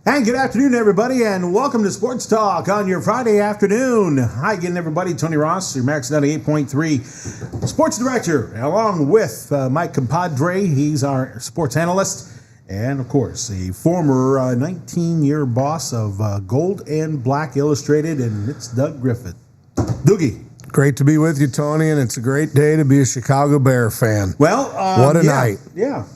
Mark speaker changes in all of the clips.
Speaker 1: And good afternoon, everybody, and welcome to Sports Talk on your Friday afternoon. Hi again, everybody. Tony Ross, your Max 98.3 sports director, along with Mike Compadre. He's our sports analyst, and, of course, a former 19-year boss of Gold and Black Illustrated, and it's Doug Griffith. Doogie.
Speaker 2: Great to be with you, Tony, and it's a great day to be a Chicago Bear fan.
Speaker 1: Well,
Speaker 2: what a night.
Speaker 1: Yeah.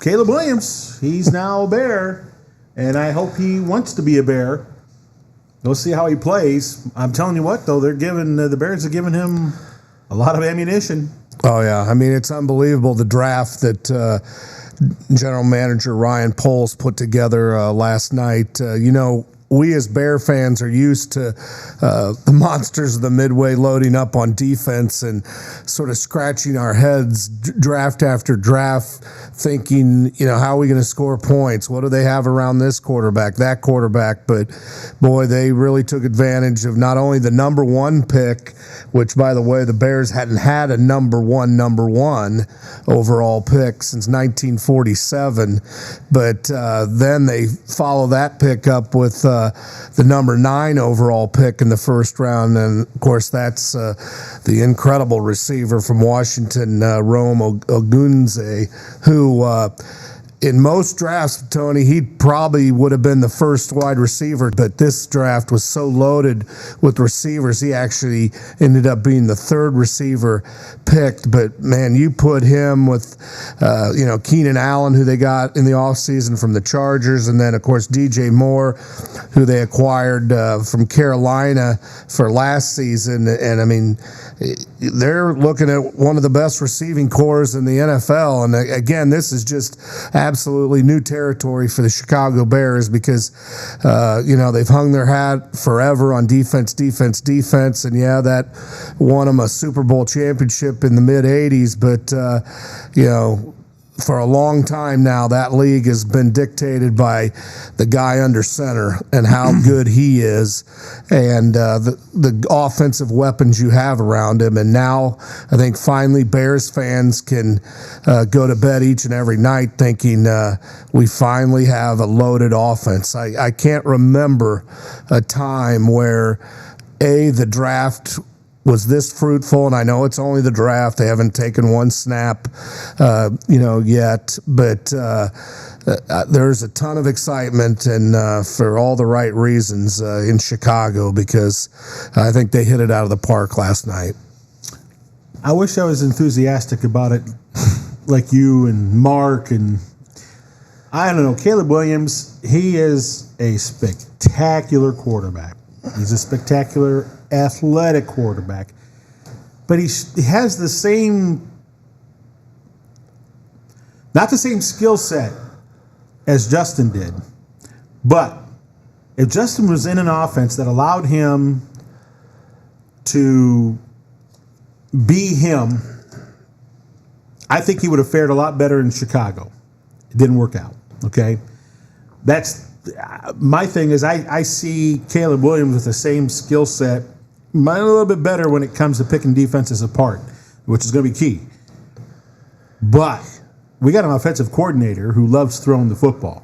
Speaker 1: Caleb Williams, he's now a Bear, and I hope he wants to be a Bear. We'll see how he plays. I'm telling you what, though, the Bears are giving him a lot of ammunition.
Speaker 2: Oh, yeah. I mean, it's unbelievable, the draft that General Manager Ryan Poles put together last night. We as Bear fans are used to the monsters of the Midway loading up on defense and sort of scratching our heads draft after draft, thinking, how are we going to score points? What do they have around this quarterback, that quarterback? But, boy, they really took advantage of not only the number one pick, which, by the way, the Bears hadn't had a number one overall pick since 1947, but then they follow that pick up with the number 9 overall pick in the first round. And, of course, that's the incredible receiver from Washington, Rome Ogunze, who in most drafts, Tony, he probably would have been the first wide receiver, but this draft was so loaded with receivers, he actually ended up being the third receiver picked. But, man, you put him with, Keenan Allen, who they got in the offseason from the Chargers, and then, of course, DJ Moore, who they acquired from Carolina for last season. And, I mean, they're looking at one of the best receiving corps in the NFL. And, again, this is just absolutely new territory for the Chicago Bears because, they've hung their hat forever on defense. And, yeah, that won them a Super Bowl championship in the mid-'80s. But, for a long time now, that league has been dictated by the guy under center and how good he is and the offensive weapons you have around him. And now I think finally Bears fans can go to bed each and every night thinking we finally have a loaded offense. I can't remember a time where, the draft was this fruitful, and I know it's only the draft. They haven't taken one snap, yet. But there's a ton of excitement, and for all the right reasons in Chicago, because I think they hit it out of the park last night.
Speaker 1: I wish I was enthusiastic about it like you and Mark, and I don't know. Caleb Williams, he is a spectacular quarterback. He's a spectacular athletic quarterback, but he has the same, not the same skill set as Justin did. But if Justin was in an offense that allowed him to be him, I think he would have fared a lot better in Chicago. It didn't work out. Okay, that's my thing. Is I see Caleb Williams with the same skill set, a little bit better when it comes to picking defenses apart, which is going to be key. But we got an offensive coordinator who loves throwing the football.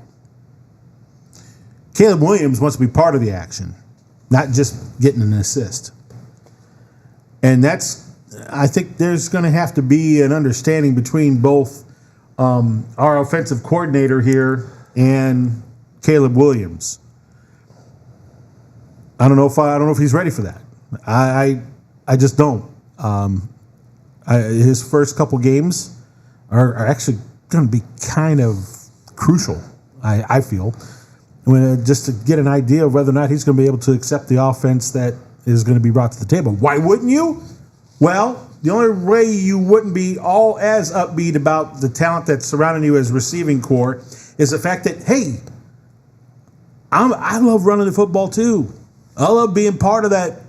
Speaker 1: Caleb Williams wants to be part of the action, not just getting an assist. And I think there's going to have to be an understanding between both our offensive coordinator here and Caleb Williams. I don't know if he's ready for that. I just don't. His first couple games are actually going to be kind of crucial, I feel, just to get an idea of whether or not he's going to be able to accept the offense that is going to be brought to the table. Why wouldn't you? Well, the only way you wouldn't be all as upbeat about the talent that's surrounding you as receiving core is the fact that, hey, I love running the football too. I love being part of that,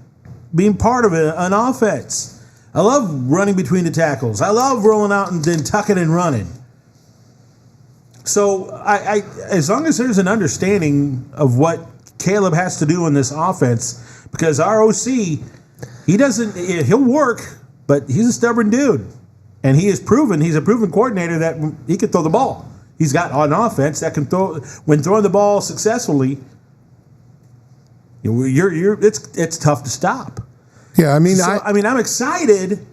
Speaker 1: being part of an offense. I love running between the tackles. I love rolling out and then tucking and running. So I as long as there's an understanding of what Caleb has to do in this offense, because our OC, he'll work, but he's a stubborn dude. And he's a proven coordinator that he can throw the ball. he's got on offense that can throw when throwing the ball successfully. It's tough to stop.
Speaker 2: Yeah, I mean,
Speaker 1: I'm excited,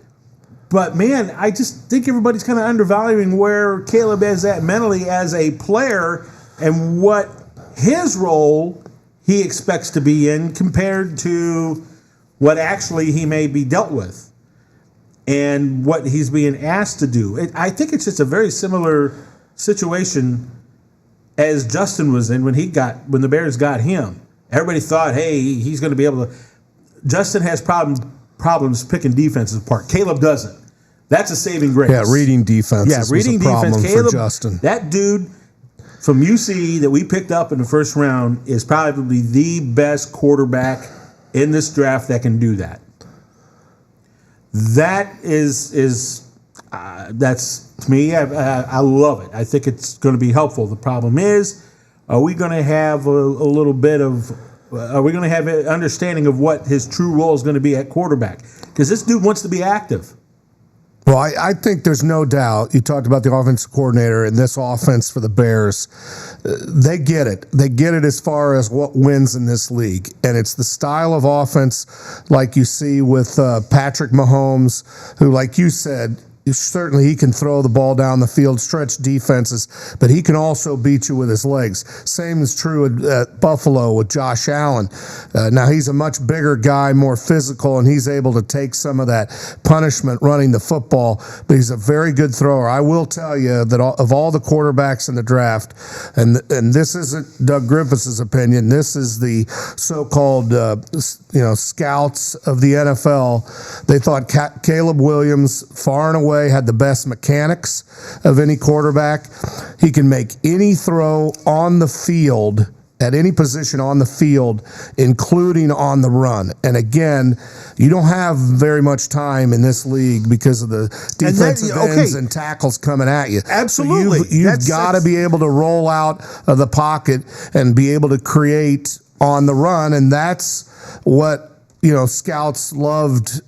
Speaker 1: but man, I just think everybody's kind of undervaluing where Caleb is at mentally as a player and what his role he expects to be in compared to what actually he may be dealt with and what he's being asked to do. I think it's just a very similar situation as Justin was in when the Bears got him. Everybody thought, hey, he's going to be able to. Justin has problems picking defenses apart. Caleb doesn't. That's a saving grace.
Speaker 2: Yeah, reading defense. Yeah,
Speaker 1: reading
Speaker 2: defense.
Speaker 1: Caleb,
Speaker 2: for Justin.
Speaker 1: That dude from UC that we picked up in the first round is probably the best quarterback in this draft that can do that. That that's to me. I love it. I think it's going to be helpful. The problem is, are we going to have a little bit of? Are we going to have an understanding of what his true role is going to be at quarterback? Because this dude wants to be active.
Speaker 2: Well, I think there's no doubt. You talked about the offensive coordinator and this offense for the Bears. They get it. They get it as far as what wins in this league. And it's the style of offense like you see with Patrick Mahomes, who, like you said, certainly he can throw the ball down the field, stretch defenses, but he can also beat you with his legs. Same is true at Buffalo with Josh Allen. Now he's a much bigger guy, more physical, and he's able to take some of that punishment running the football, but he's a very good thrower. I will tell you that of all the quarterbacks in the draft, and this isn't Doug Griffiths' opinion, this is the so-called scouts of the NFL. They thought Caleb Williams far and away had the best mechanics of any quarterback. He can make any throw on the field, at any position on the field, including on the run. And again, you don't have very much time in this league because of the defensive ends and tackles coming at you.
Speaker 1: Absolutely.
Speaker 2: So you've got to be able to roll out of the pocket and be able to create on the run. And that's what, scouts loved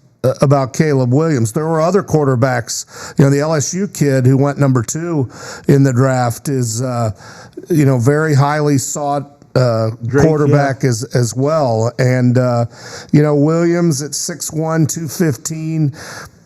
Speaker 2: about Caleb Williams. There were other quarterbacks. The LSU kid who went number 2 in the draft is, very highly sought quarterback as well. And, Williams at 6'1", 215.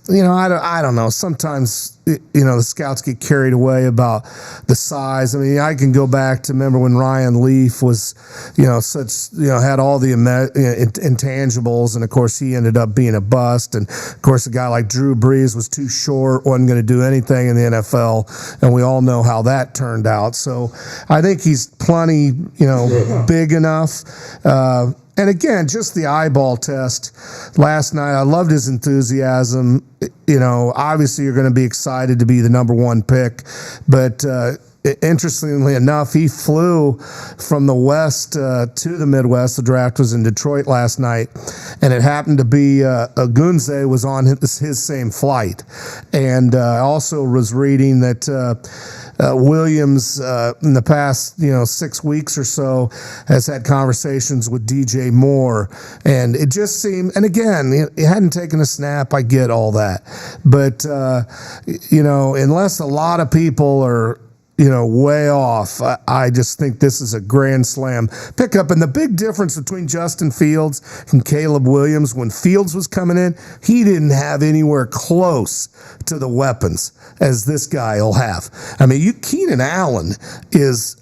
Speaker 2: I don't know. Sometimes, the scouts get carried away about the size. I mean, I can go back to remember when Ryan Leaf was, had all the intangibles, and of course he ended up being a bust. And of course, a guy like Drew Brees was too short, wasn't going to do anything in the NFL, and we all know how that turned out. So I think he's plenty, big enough. And again, just the eyeball test last night, I loved his enthusiasm. Obviously you're going to be excited to be the number 1 pick, but interestingly enough, he flew from the West to the Midwest. The draft was in Detroit last night, and it happened to be Ogunze was on his same flight. And I also was reading that Williams, in the past 6 weeks or so, has had conversations with DJ Moore, and it just seemed. And again, he hadn't taken a snap. I get all that, but unless a lot of people are way off, I just think this is a grand slam pickup. And the big difference between Justin Fields and Caleb Williams, when Fields was coming in, he didn't have anywhere close to the weapons as this guy will have. I mean, Keenan Allen is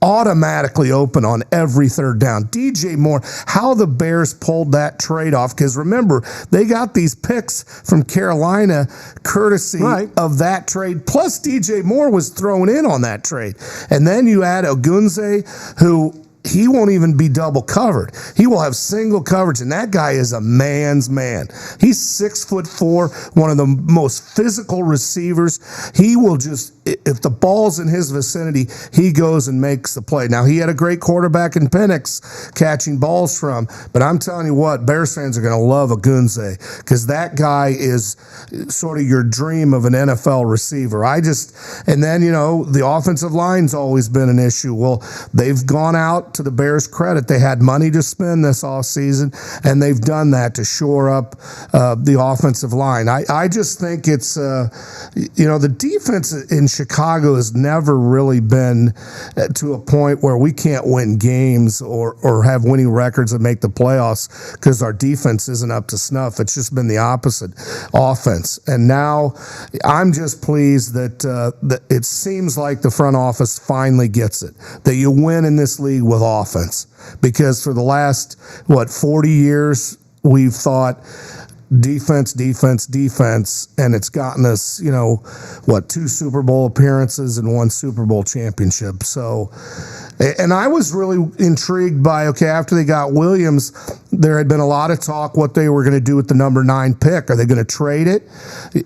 Speaker 2: automatically open on every third down. DJ Moore, how the Bears pulled that trade off, because remember, they got these picks from Carolina courtesy of that trade, plus DJ Moore was thrown in on that trade. And then you add Ogunze, who he won't even be double covered. He will have single coverage, and that guy is a man's man. He's 6'4", one of the most physical receivers. He will just, if the ball's in his vicinity, he goes and makes the play. Now, he had a great quarterback in Penix catching balls from, but I'm telling you what, Bears fans are going to love Ogunze, because that guy is sort of your dream of an NFL receiver. And then, the offensive line's always been an issue. Well, they've gone out to the Bears' credit, they had money to spend this offseason, and they've done that to shore up the offensive line. I just think it's, the defense in Chicago has never really been to a point where we can't win games or have winning records and make the playoffs because our defense isn't up to snuff. It's just been the opposite offense. And now I'm just pleased that it seems like the front office finally gets it, that you win in this league with offense. Because for the last, 40 years, we've thought defense, and it's gotten us, 2 Super Bowl appearances and 1 Super Bowl championship. So, and I was really intrigued by, after they got Williams, there had been a lot of talk what they were going to do with the number 9 pick. Are they going to trade it?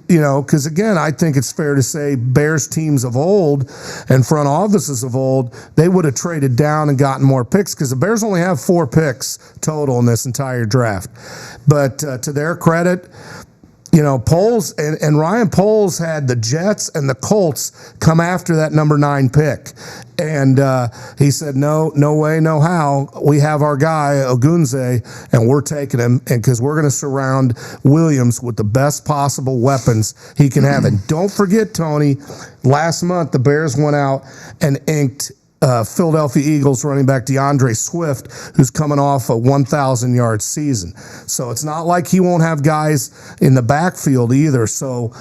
Speaker 2: Because again, I think it's fair to say Bears teams of old and front offices of old, they would have traded down and gotten more picks because the Bears only have 4 picks total in this entire draft. But to their credit, Poles and Ryan Poles had the Jets and the Colts come after that number 9 pick. And he said, no way, no how. We have our guy, Ogunze, and we're taking him because we're going to surround Williams with the best possible weapons he can have. And don't forget, Tony, last month the Bears went out and inked Philadelphia Eagles running back DeAndre Swift, who's coming off a 1,000-yard season. So it's not like he won't have guys in the backfield either. So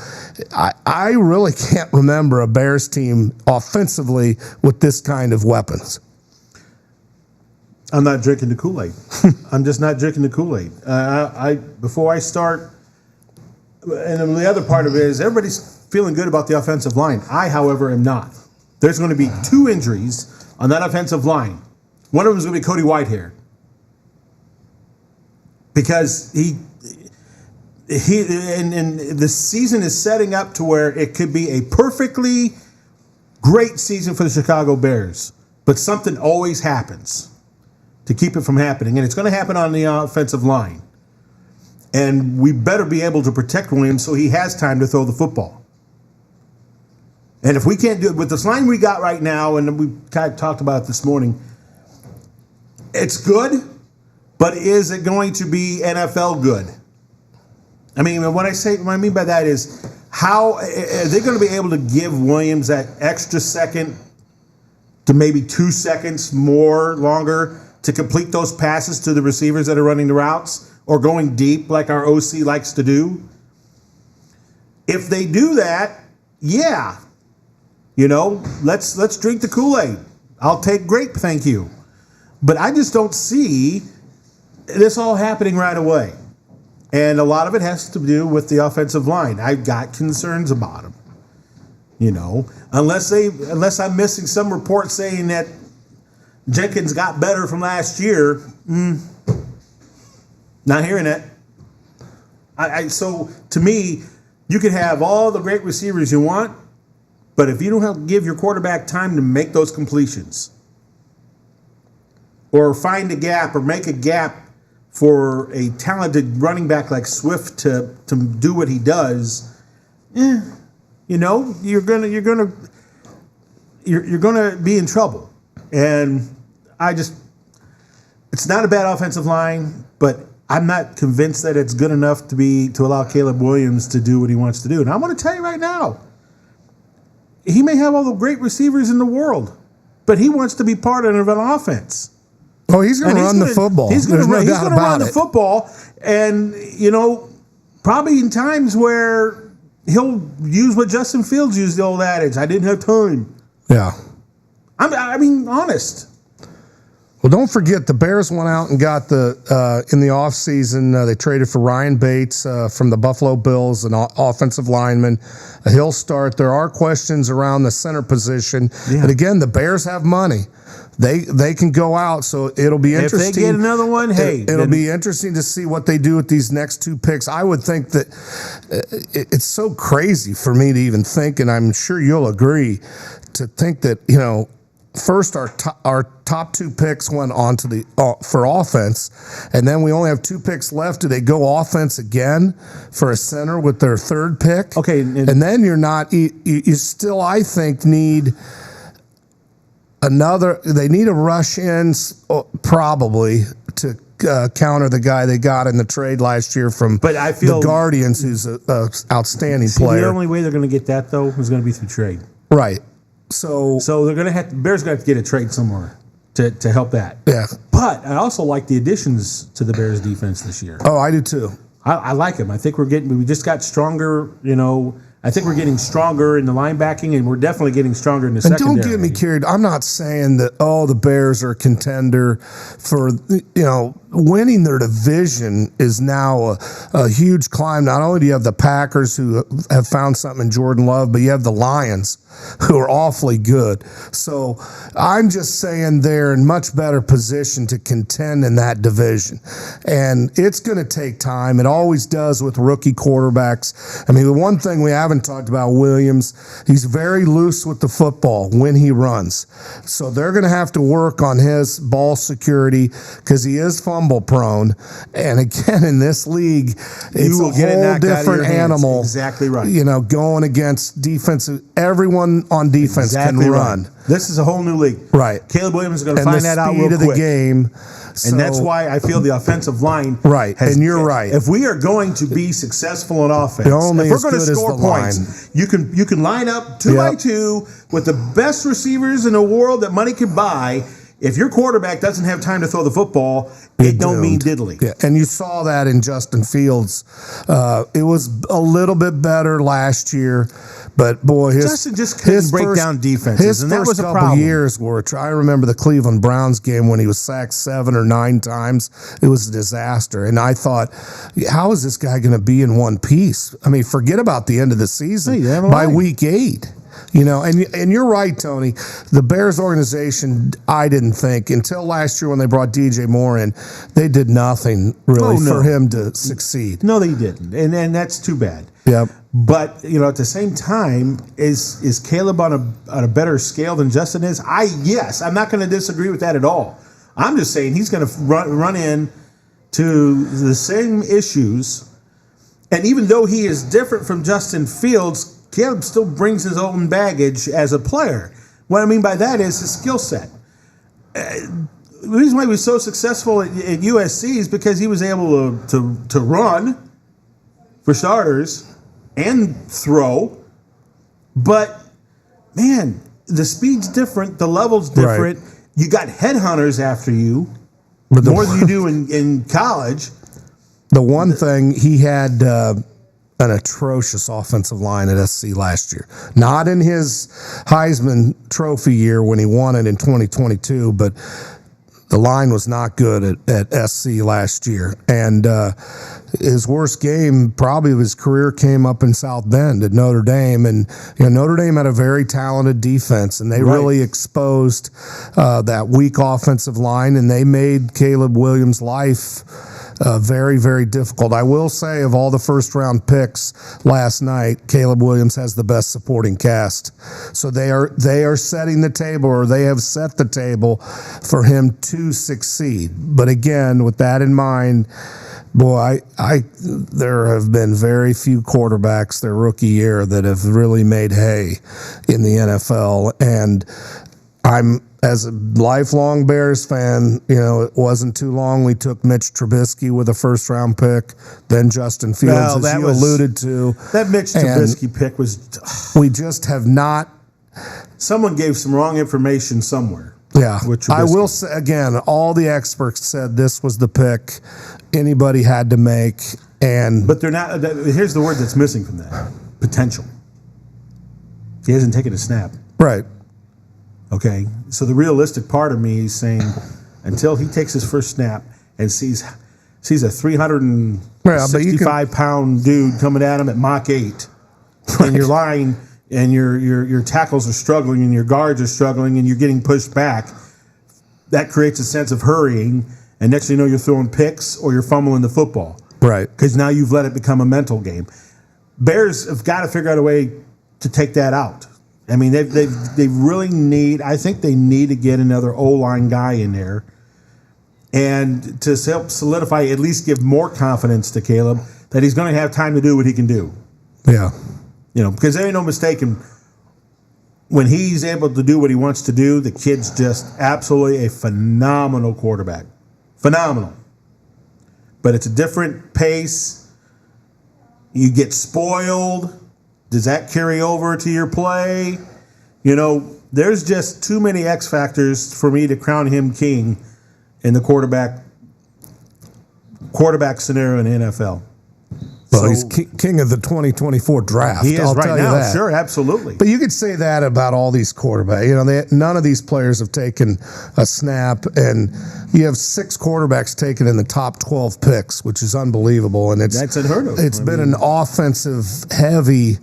Speaker 2: I really can't remember a Bears team offensively with this kind of weapons.
Speaker 1: I'm not drinking the Kool-Aid. I'm just not drinking the Kool-Aid. Before I start, and the other part of it is everybody's feeling good about the offensive line. I, however, am not. There's going to be 2 injuries on that offensive line. One of them is going to be Cody Whitehair. Because and the season is setting up to where it could be a perfectly great season for the Chicago Bears. But something always happens to keep it from happening. And it's going to happen on the offensive line. And we better be able to protect Williams so he has time to throw the football. And if we can't do it with this line we got right now, and we kind of talked about it this morning, it's good, but is it going to be NFL good? I mean, what I mean by that is, how are they going to be able to give Williams that extra second to maybe 2 seconds longer to complete those passes to the receivers that are running the routes or going deep like our OC likes to do? If they do that, yeah. Let's drink the Kool-Aid. I'll take grape, thank you. But I just don't see this all happening right away. And a lot of it has to do with the offensive line. I've got concerns about them. Unless I'm missing some report saying that Jenkins got better from last year. Not hearing it. So to me, you can have all the great receivers you want, but if you don't give your quarterback time to make those completions or find a gap or make a gap for a talented running back like Swift to do what he does, you're gonna be in trouble. And it's not a bad offensive line, but I'm not convinced that it's good enough to allow Caleb Williams to do what he wants to do. And I want to tell you right now, he may have all the great receivers in the world, but he wants to be part of an offense.
Speaker 2: Oh, he's going to run the football.
Speaker 1: He's going to run the football, and probably in times where he'll use what Justin Fields used, the old adage, "I didn't have time."
Speaker 2: Yeah,
Speaker 1: I mean, honest.
Speaker 2: Well, don't forget the Bears went out and got in the offseason, they traded for Ryan Bates from the Buffalo Bills, an offensive lineman. He'll start. There are questions around the center position. Yeah. But again, the Bears have money. They can go out, so it'll be interesting.
Speaker 1: If they get another one,
Speaker 2: it'll be interesting to see what they do with these next 2 picks. I would think that it's so crazy for me to even think, and I'm sure you'll agree, to think that, first our top 2 picks went on to for offense, and then we only have 2 picks left. Do they go offense again for a center with their 3rd pick?
Speaker 1: Okay,
Speaker 2: and then you're not. You still, I think, need They need to rush in probably to counter the guy they got in the trade last year from the Guardians, who's an outstanding player.
Speaker 1: The only way they're going to get that, though, is going to be through trade.
Speaker 2: Right. So
Speaker 1: they're going to have Bears going to have to get a trade somewhere to help that.
Speaker 2: Yeah.
Speaker 1: But I also like the additions to the Bears defense this year.
Speaker 2: Oh, I do too.
Speaker 1: I like them. I think we just got stronger, I think we're getting stronger in the linebacking, and we're definitely getting stronger in the secondary.
Speaker 2: And don't get me carried. I'm not saying that, the Bears are a contender for, winning their division is now a huge climb. Not only do you have the Packers, who have found something in Jordan Love, but you have the Lions, who are awfully good. So I'm just saying they're in much better position to contend in that division. And it's going to take time. It always does with rookie quarterbacks. I mean, the one thing we haven't talked about, Williams, he's very loose with the football when he runs. So they're going to have to work on his ball security because he is fumble prone. And again, in this league, it's a whole different animal.
Speaker 1: Exactly right.
Speaker 2: Going against defensive, everyone on defense can run.
Speaker 1: Right. This is a whole new league.
Speaker 2: Right.
Speaker 1: Caleb Williams is going to find that out real quick.
Speaker 2: And the speed of the game.
Speaker 1: And that's why I feel the offensive line.
Speaker 2: Right. And you're right.
Speaker 1: If we are going to be successful on offense, if we're going to score points, you can line up 2 by 2 with the best receivers in the world that money can buy. If your quarterback doesn't have time to throw the football, it don't mean diddly.
Speaker 2: Yeah, and you saw that in Justin Fields. It was a little bit better last year, but boy,
Speaker 1: Justin just couldn't break down defenses, and that was a problem.
Speaker 2: His first couple years were. I remember the Cleveland Browns game when he was sacked 7 or 9 times. It was a disaster, and I thought, how is this guy going to be in one piece? I mean, forget about the end of the season. By week 8. And you're right, Tony. The Bears organization, I didn't think until last year when they brought DJ Moore in, they did nothing really for him to succeed.
Speaker 1: No, they didn't, and that's too bad.
Speaker 2: Yep.
Speaker 1: But at the same time, is Caleb on a better scale than Justin is? Yes, I'm not going to disagree with that at all. I'm just saying he's going to run in to the same issues, and even though he is different from Justin Fields, Caleb still brings his own baggage as a player. What I mean by that is his skill set. The reason why he was so successful at USC is because he was able to run, for starters, and throw. But, man, the speed's different. The level's different. Right. You got headhunters after you more than you do in college.
Speaker 2: The one thing he had... an atrocious offensive line at SC last year. Not in his Heisman Trophy year when he won it in 2022, but the line was not good at SC last year. And his worst game probably of his career came up in South Bend at Notre Dame. And Notre Dame had a very talented defense, and they really exposed that weak offensive line, and they made Caleb Williams' life very, very difficult. I will say, of all the first-round picks last night, Caleb Williams has the best supporting cast. So they are setting the table, or they have set the table for him to succeed. But again, with that in mind, boy, there have been very few quarterbacks their rookie year that have really made hay in the NFL, and as a lifelong Bears fan, it wasn't too long we took Mitch Trubisky with a first-round pick, then Justin Fields, as you alluded to.
Speaker 1: That Mitch Trubisky pick was...
Speaker 2: We just have not...
Speaker 1: Someone gave some wrong information somewhere.
Speaker 2: Yeah. I will say, again, all the experts said this was the pick anybody had to make, and...
Speaker 1: But they're not... Here's the word that's missing from that. Potential. He hasn't taken a snap.
Speaker 2: Right.
Speaker 1: Okay, so the realistic part of me is saying until he takes his first snap and sees a 365-pound dude coming at him at Mach 8, and your line and your tackles are struggling and your guards are struggling and you're getting pushed back, that creates a sense of hurrying, and next thing you know, you're throwing picks or you're fumbling the football.
Speaker 2: Right.
Speaker 1: Because now you've let it become a mental game. Bears have got to figure out a way to take that out. I mean, they really need. I think they need to get another O-line guy in there, and to help solidify, at least give more confidence to Caleb that he's going to have time to do what he can do.
Speaker 2: Yeah,
Speaker 1: because there ain't no mistaking. when he's able to do what he wants to do, the kid's just absolutely a phenomenal quarterback. Phenomenal. But it's a different pace. You get spoiled. Does that carry over to your play? You know, there's just too many X factors for me to crown him king in the quarterback scenario in the NFL.
Speaker 2: Well, he's king of the 2024 draft.
Speaker 1: He is
Speaker 2: I'll
Speaker 1: right
Speaker 2: tell
Speaker 1: now.
Speaker 2: you that.
Speaker 1: Sure, absolutely.
Speaker 2: But you could say that about all these quarterbacks. You know, none of these players have taken a snap, and you have 6 quarterbacks taken in the top 12 picks, which is unbelievable. And
Speaker 1: that's unheard of.
Speaker 2: It's been an offensive-heavy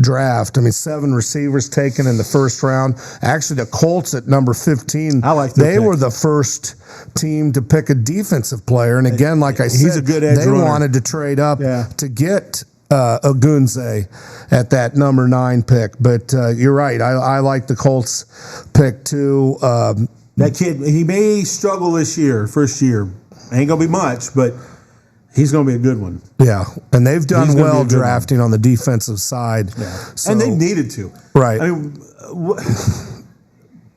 Speaker 2: draft. I mean, 7 receivers taken in the first round. Actually, the Colts at number 15.
Speaker 1: I like
Speaker 2: they were the first team to pick a defensive player. And again, like I said,
Speaker 1: he's a good edge
Speaker 2: they
Speaker 1: runner.
Speaker 2: wanted to trade up to get Ogunze at that number 9 pick. But you're right. I like the Colts pick too.
Speaker 1: That kid, he may struggle this year, first year. Ain't going to be much, but he's going to be a good one.
Speaker 2: Yeah, and they've done well drafting on the defensive side.
Speaker 1: Yeah.
Speaker 2: So,
Speaker 1: and they needed to.
Speaker 2: Right.
Speaker 1: I mean,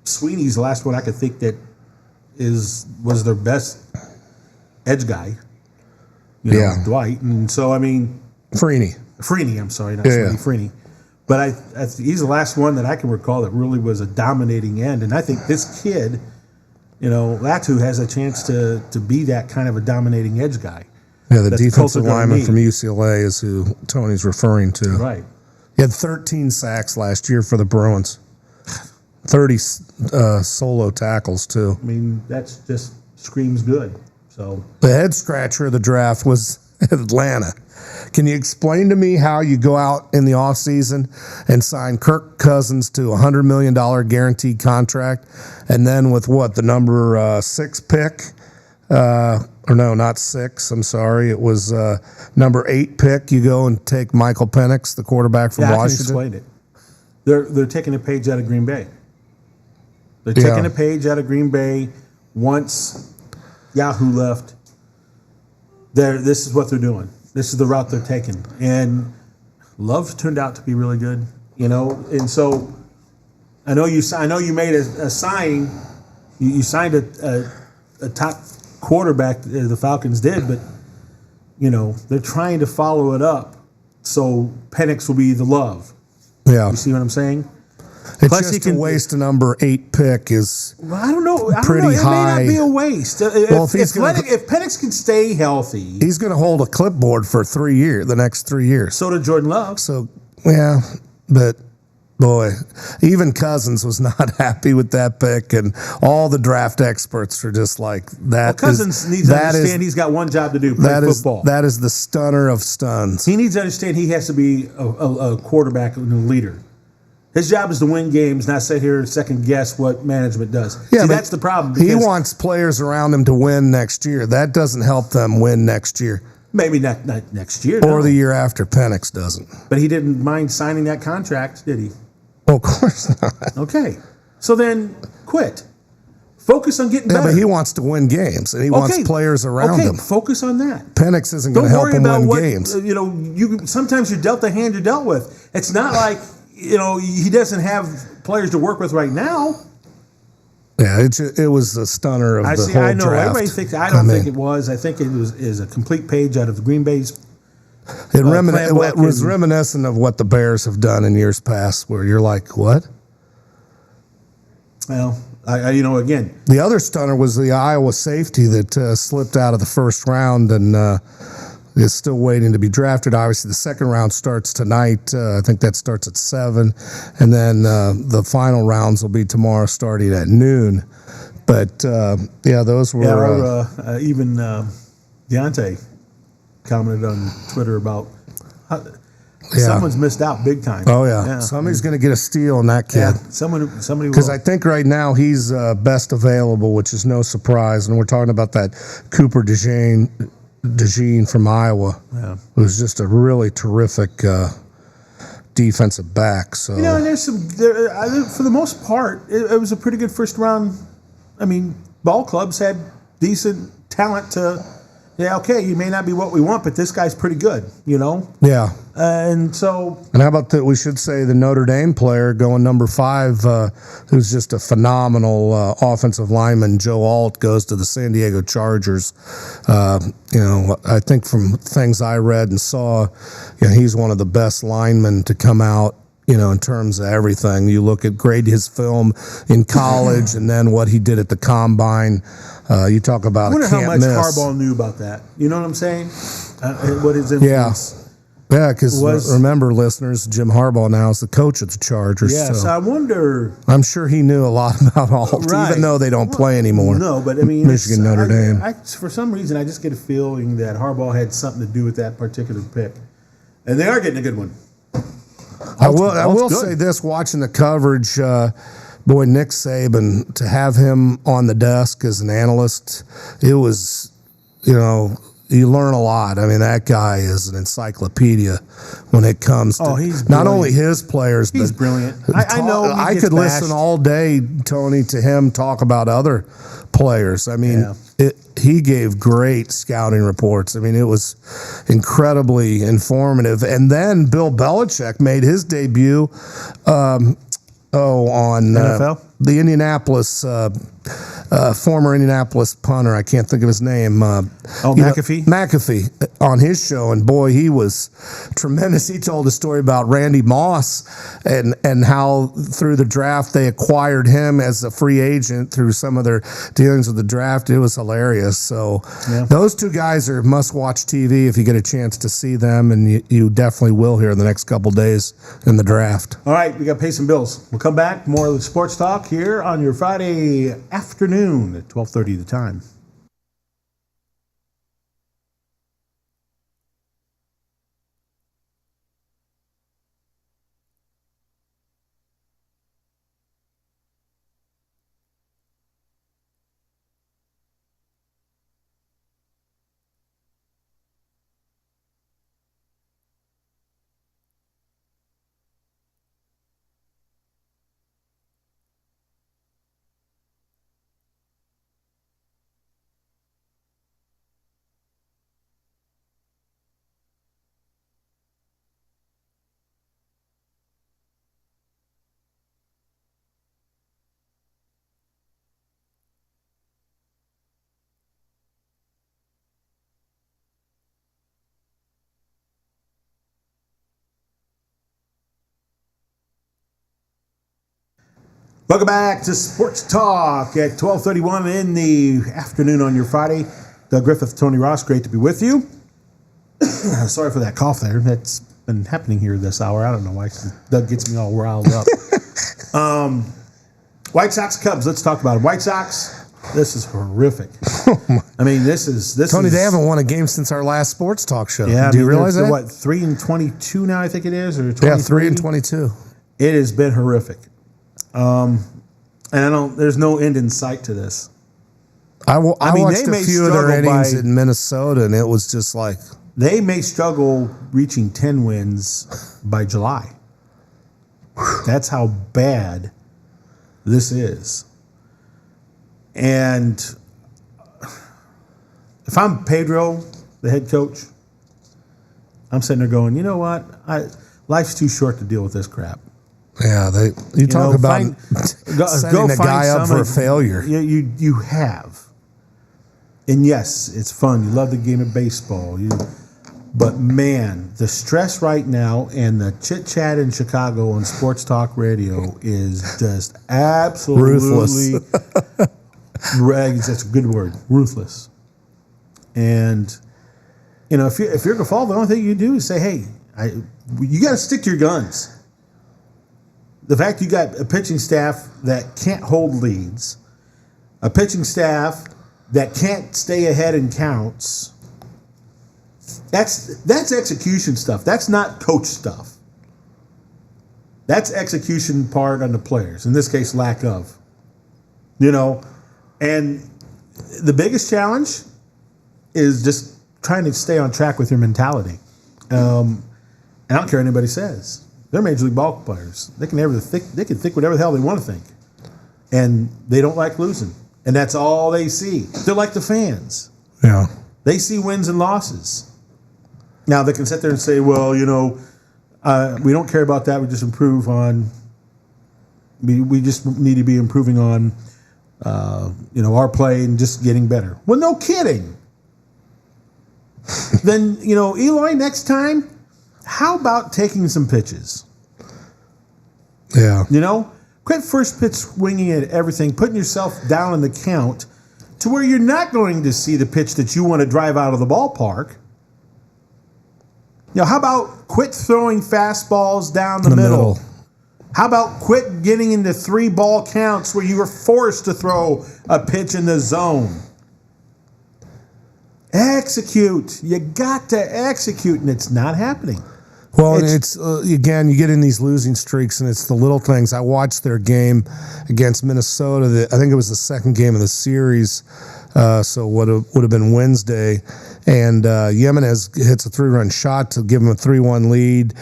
Speaker 1: Sweeney's the last one I could think that was their best edge guy. You know, Dwight. And so, I mean... Freeney, I'm sorry, not Sweeney, Freeney. But he's the last one that I can recall that really was a dominating end. And I think this kid, you know, that's who has a chance to be that kind of a dominating edge guy.
Speaker 2: Yeah, the defensive lineman from UCLA is who Tony's referring to.
Speaker 1: Right.
Speaker 2: He had 13 sacks last year for the Bruins. 30 solo tackles, too.
Speaker 1: I mean, that's just screams good. So
Speaker 2: the head scratcher of the draft was Atlanta. Can you explain to me how you go out in the offseason and sign Kirk Cousins to a $100 million guaranteed contract, and then with the number 6 pick, or no, not 6, I'm sorry, it was number 8 pick, you go and take Michael Penix, the quarterback from Washington?
Speaker 1: I can explain it. They're taking a page out of Green Bay. They're taking a page out of Green Bay once Yahoo left. This is what they're doing. This is the route they're taking. And Love turned out to be really good, you know. And so I know you made a signing. You signed a top quarterback, the Falcons did, but, you know, they're trying to follow it up so Penix will be the Love.
Speaker 2: Yeah.
Speaker 1: You see what I'm saying?
Speaker 2: It's plus just to waste a number 8 pick is
Speaker 1: I don't know.
Speaker 2: Pretty high.
Speaker 1: It may not be a waste. If Penix can stay healthy,
Speaker 2: he's going to hold a clipboard for the next 3 years.
Speaker 1: So did Jordan Love.
Speaker 2: So yeah, but boy, even Cousins was not happy with that pick, and all the draft experts are just like that.
Speaker 1: Well, Cousins needs to understand he's got one job to do: play football.
Speaker 2: That is the stunner of stuns.
Speaker 1: He needs to understand he has to be a quarterback and a leader. His job is to win games, not sit here and second guess what management does. Yeah, see, that's the problem.
Speaker 2: He wants players around him to win next year. That doesn't help them win next year.
Speaker 1: Maybe not next year.
Speaker 2: Or the year after. Penix doesn't.
Speaker 1: But he didn't mind signing that contract, did he?
Speaker 2: Well, of course not.
Speaker 1: Okay. So then quit. Focus on getting better.
Speaker 2: Yeah, but he wants to win games, and he wants players around him.
Speaker 1: Focus on that.
Speaker 2: Penix isn't going to help him win games.
Speaker 1: You know, sometimes you're dealt the hand you're dealt with. It's not like... You know, he doesn't have players to work with right now.
Speaker 2: Yeah, it was a stunner of the whole
Speaker 1: I know
Speaker 2: draft.
Speaker 1: Everybody thinks. I don't think it was. I think it is a complete page out of the Green Bay's.
Speaker 2: It was reminiscent of what the Bears have done in years past, where you're like, what?
Speaker 1: Well, again,
Speaker 2: the other stunner was the Iowa safety that slipped out of the first round and. Is still waiting to be drafted. Obviously, the second round starts tonight. I think that starts at 7. And then the final rounds will be tomorrow starting at noon. But, those were...
Speaker 1: Yeah, even Deontay commented on Twitter about someone's missed out big time.
Speaker 2: Oh, yeah. Somebody's going to get a steal on that kid.
Speaker 1: Yeah, somebody
Speaker 2: because I think right now he's best available, which is no surprise. And we're talking about that Cooper DeJean from Iowa, who's just a really terrific defensive back. So
Speaker 1: and there's for the most part, it was a pretty good first round. I mean, ball clubs had decent talent to yeah, okay, you may not be what we want, but this guy's pretty good, you know?
Speaker 2: Yeah.
Speaker 1: And so...
Speaker 2: And how about we should say the Notre Dame player going number 5, who's just a phenomenal offensive lineman, Joe Alt, goes to the San Diego Chargers. I think from things I read and saw, he's one of the best linemen to come out, in terms of everything. You look at his film in college and then what he did at the combine. You talk about
Speaker 1: I wonder how much
Speaker 2: miss.
Speaker 1: Harbaugh knew about that. You know what I'm saying? What his influence...
Speaker 2: Yeah, because remember, listeners, Jim Harbaugh now is the coach of the Chargers.
Speaker 1: Yeah, so I wonder...
Speaker 2: I'm sure he knew a lot about Alt, even though they don't play anymore.
Speaker 1: No, but I mean...
Speaker 2: Michigan, Notre Dame.
Speaker 1: For some reason, I just get a feeling that Harbaugh had something to do with that particular pick. And they are getting a good one.
Speaker 2: I will say this, watching the coverage, boy, Nick Saban, to have him on the desk as an analyst, it was, you learn a lot. I mean, that guy is an encyclopedia when it comes to
Speaker 1: he's
Speaker 2: not only his players,
Speaker 1: he's
Speaker 2: but
Speaker 1: brilliant. I know
Speaker 2: I could listen all day, Tony, to him talk about other players. I mean, he gave great scouting reports. I mean, it was incredibly informative. And then Bill Belichick made his debut on
Speaker 1: NFL?
Speaker 2: The Indianapolis former Indianapolis punter. I can't think of his name.
Speaker 1: McAfee?
Speaker 2: McAfee on his show, and boy, he was tremendous. He told a story about Randy Moss and how through the draft they acquired him as a free agent through some of their dealings with the draft. It was hilarious. So those two guys are must-watch TV if you get a chance to see them, and you definitely will here in the next couple days in the draft.
Speaker 1: All right, we got to pay some bills. We'll come back, more of the Sports Talk here on your Friday afternoon at 12:30 the time. Welcome back to Sports Talk at 12:31 in the afternoon on your Friday. Doug Griffith, Tony Ross, great to be with you. Sorry for that cough there. That's been happening here this hour. I don't know why. Doug gets me all riled up. White Sox, Cubs. Let's talk about it. White Sox. This is horrific. I mean, this is
Speaker 2: Tony. They haven't won a game since our last Sports Talk show.
Speaker 1: Yeah,
Speaker 2: do you realize that?
Speaker 1: What, 3-22 now? I think it is, or 23?
Speaker 2: Yeah, 3-22.
Speaker 1: It has been horrific. And there's no end in sight to this.
Speaker 2: I watched a few of their innings in Minnesota, and it was just like...
Speaker 1: They may struggle reaching 10 wins by July. That's how bad this is. And if I'm Pedro, the head coach, I'm sitting there going, you know what? Life's too short to deal with this crap.
Speaker 2: Yeah, talk about setting a guy up for a failure.
Speaker 1: You have. And yes, it's fun. You love the game of baseball. But man, the stress right now and the chit-chat in Chicago on Sports Talk Radio is just absolutely ruthless. That's a good word. Ruthless. And if you're Gafal, the only thing you do is say, hey, you got to stick to your guns. The fact you got a pitching staff that can't hold leads, a pitching staff that can't stay ahead in counts, that's execution stuff. That's not coach stuff. That's execution part on the players. In this case, lack of. And the biggest challenge is just trying to stay on track with your mentality. And I don't care what anybody says. They're Major League ball players. They can think whatever the hell they want to think. And they don't like losing. And that's all they see. They're like the fans.
Speaker 2: Yeah.
Speaker 1: They see wins and losses. Now they can sit there and say, well, we don't care about that. We just improve on. We just need to be improving on, our play and just getting better. Well, no kidding. Then, Eli, next time, how about taking some pitches?
Speaker 2: Yeah.
Speaker 1: Quit first pitch swinging at everything, putting yourself down in the count to where you're not going to see the pitch that you want to drive out of the ballpark. How about quit throwing fastballs down the middle? How about quit getting into 3-ball counts where you were forced to throw a pitch in the zone? Execute. You got to execute, and it's not happening.
Speaker 2: Well, it's again, you get in these losing streaks, and it's the little things. I watched their game against Minnesota. I think it was the second game of the series, so would have been Wednesday. And Jimenez hits a 3-run shot to give them a 3-1 lead.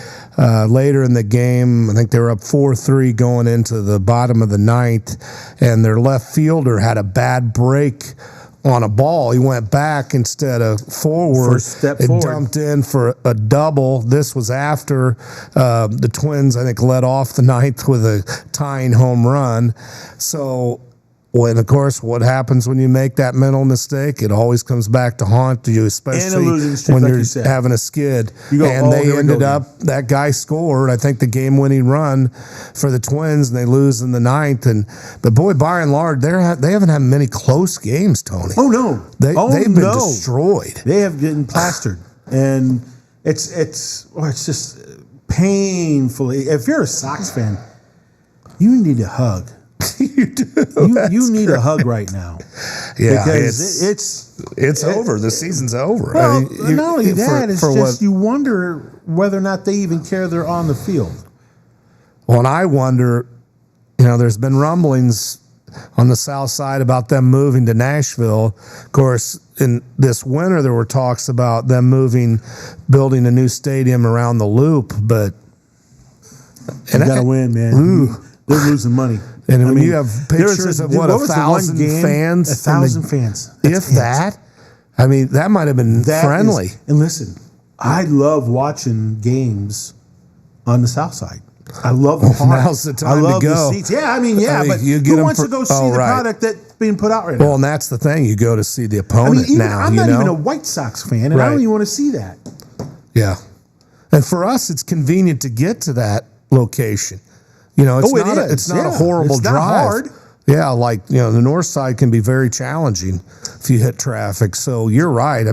Speaker 2: Later in the game, I think they were up 4-3 going into the bottom of the ninth, and their left fielder had a bad break on a ball. He went back instead of forward.
Speaker 1: First step
Speaker 2: it
Speaker 1: forward.
Speaker 2: Dumped in for a double. This was after the Twins, I think, led off the ninth with a tying home run. So, of course, what happens when you make that mental mistake? It always comes back to haunt you, especially when you're having a skid. And they ended up, that guy scored, I think, the game-winning run for the Twins, and they lose in the ninth. But boy, by and large, they haven't had many close games, Tony.
Speaker 1: Oh, no.
Speaker 2: They've been destroyed.
Speaker 1: They have been plastered. And it's just painfully. If you're a Sox fan, you need a hug.
Speaker 2: You do.
Speaker 1: You need a hug right now.
Speaker 2: Yeah,
Speaker 1: because
Speaker 2: it's over. The season's over.
Speaker 1: Well, not only that, it's just you wonder whether or not they even care they're on the field.
Speaker 2: Well, and I wonder, there's been rumblings on the south side about them moving to Nashville. Of course, in this winter, there were talks about them building a new stadium around the Loop, but
Speaker 1: you got to win, man. They're losing money.
Speaker 2: And when you have pictures of 1,000 fans,
Speaker 1: 1,000 fans,
Speaker 2: if that, that might have been friendly.
Speaker 1: And listen, I love watching games on the south side. I love the park.
Speaker 2: Now's the time
Speaker 1: I love
Speaker 2: to go.
Speaker 1: the seats. Yeah, but
Speaker 2: you get
Speaker 1: who wants to go see the product that's being put out right now?
Speaker 2: Well, and that's the thing. You go to see the opponent now.
Speaker 1: I'm not even a White Sox fan, and I don't even want to see that.
Speaker 2: Yeah. And for us, it's convenient to get to that location. It's not a horrible drive.
Speaker 1: Not hard.
Speaker 2: Yeah, the north side can be very challenging if you hit traffic. So you're right.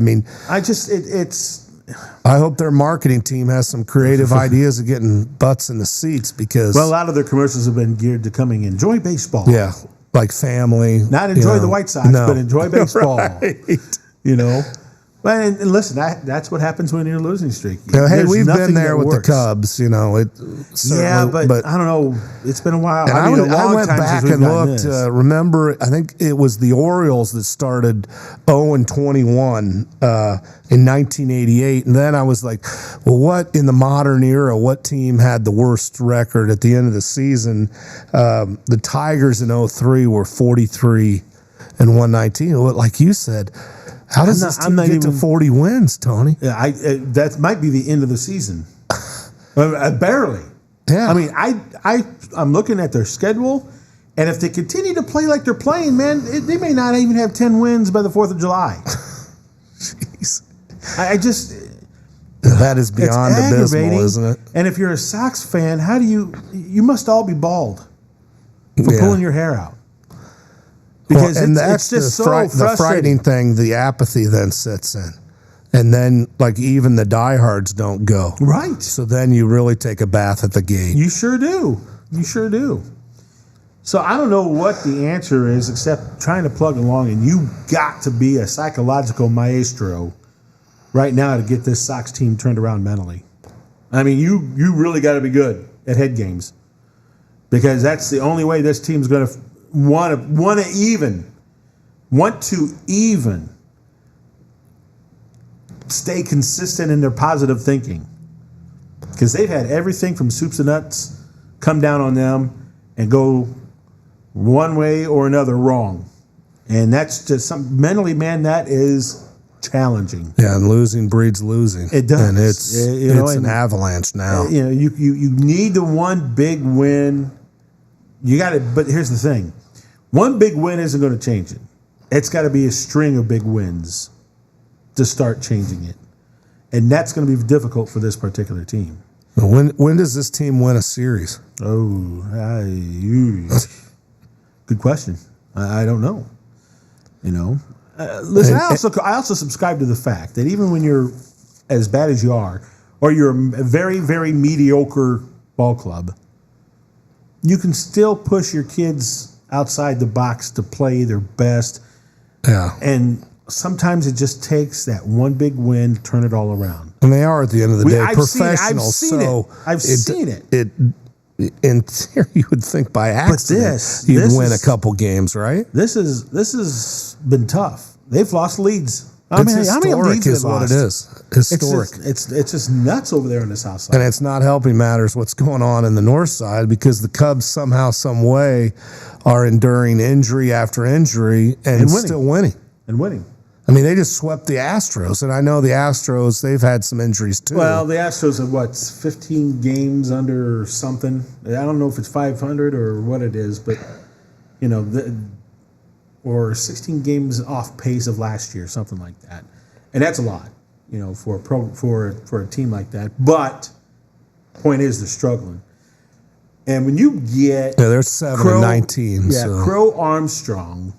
Speaker 2: I hope their marketing team has some creative ideas of getting butts in the seats because...
Speaker 1: Well, a lot of their commercials have been geared to coming enjoy baseball.
Speaker 2: Yeah, like family.
Speaker 1: Not enjoy the White Sox, but enjoy baseball.
Speaker 2: Right.
Speaker 1: And listen, that's what happens when you're a losing streak.
Speaker 2: Hey, we've been there with the Cubs,
Speaker 1: but I don't know. It's been a while.
Speaker 2: And I went back and looked. Remember, I think it was the Orioles that started 0-21 in 1988, and then I was like, well, what in the modern era? What team had the worst record at the end of the season? The Tigers in 03 were 43-119. Like you said. How does this team get to 40 wins, Tony?
Speaker 1: Yeah, that might be the end of the season. Barely.
Speaker 2: Yeah.
Speaker 1: I'm looking at their schedule, and if they continue to play like they're playing, man, they may not even have 10 wins by the 4th of July.
Speaker 2: Jeez.
Speaker 1: That
Speaker 2: is beyond abysmal, isn't it?
Speaker 1: And if you're a Sox fan, you must all be bald for pulling your hair out. Because
Speaker 2: that's
Speaker 1: just
Speaker 2: the frightening thing. The apathy then sets in, and then even the diehards don't go.
Speaker 1: Right.
Speaker 2: So then you really take a bath at the gate.
Speaker 1: You sure do. So I don't know what the answer is except trying to plug along, and you got to be a psychological maestro right now to get this Sox team turned around mentally. You really got to be good at head games because that's the only way this team's going to want to even stay consistent in their positive thinking, because they've had everything from soups and nuts come down on them and go one way or another wrong, and that's just something mentally, man. That is challenging.
Speaker 2: Yeah, and losing breeds losing.
Speaker 1: It does.
Speaker 2: And it's an avalanche now.
Speaker 1: You need the one big win. You got it, but here's the thing. One big win isn't going to change it. It's got to be a string of big wins to start changing it. And that's going to be difficult for this particular team.
Speaker 2: When does this team win a series?
Speaker 1: Oh, good question. I don't know. Listen, I also subscribe to the fact that even when you're as bad as you are, or you're a very, very mediocre ball club, you can still push your kids outside the box to play their best.
Speaker 2: Yeah.
Speaker 1: And sometimes it just takes that one big win to turn it all around.
Speaker 2: And they are, at the end of the day, professionals.
Speaker 1: I've seen it.
Speaker 2: In theory, you would think by accident you'd win a couple games, right?
Speaker 1: This has been tough. They've lost leads.
Speaker 2: Historic is what it is. Historic.
Speaker 1: It's just nuts over there on the south side.
Speaker 2: And it's not helping matters what's going on in the north side, because the Cubs somehow, some way, are enduring injury after injury and still winning.
Speaker 1: And winning.
Speaker 2: I mean, they just swept the Astros, and I know the Astros, they've had some injuries too.
Speaker 1: Well, the Astros are 15 games under something. I don't know if it's 500 or what it is, but or 16 games off pace of last year, something like that. And that's a lot, for a team like that. But point is, they're struggling. And when you get
Speaker 2: they're 7-19.
Speaker 1: Yeah, so. Crow Armstrong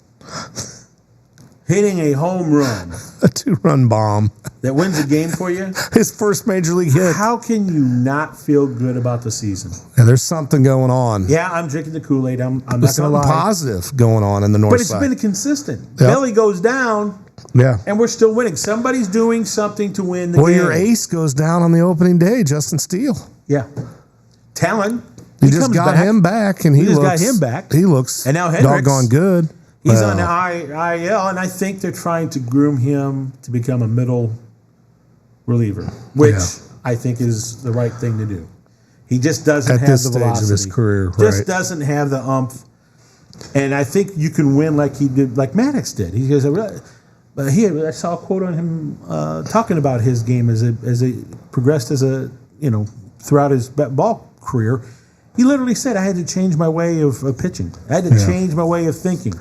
Speaker 1: hitting a home run,
Speaker 2: a 2-run bomb
Speaker 1: that wins a game for you,
Speaker 2: his first major league hit.
Speaker 1: How can you not feel good about the season?
Speaker 2: Yeah, there's something going on.
Speaker 1: Yeah, I'm drinking the Kool-Aid. I'm not going to lie.
Speaker 2: Positive going on in the north side.
Speaker 1: But it's been consistent. Yep. Belly goes down.
Speaker 2: Yeah.
Speaker 1: And we're still winning. Somebody's doing something to win the game.
Speaker 2: Well, your ace goes down on the opening day, Justin Steele.
Speaker 1: Yeah. Talon.
Speaker 2: You just got him back, and he
Speaker 1: got him back.
Speaker 2: He looks
Speaker 1: and now Hendricks,
Speaker 2: doggone good.
Speaker 1: He's on the IL, and I think they're trying to groom him to become a middle reliever, which I think is the right thing to do. He just doesn't have the velocity. At this stage of his career, right. Just doesn't have the umph. And I think you can win like he did, like Maddox did. He goes, I saw a quote on him talking about his game as it progressed throughout his ball career. He literally said, I had to change my way of pitching. I had to change my way of thinking.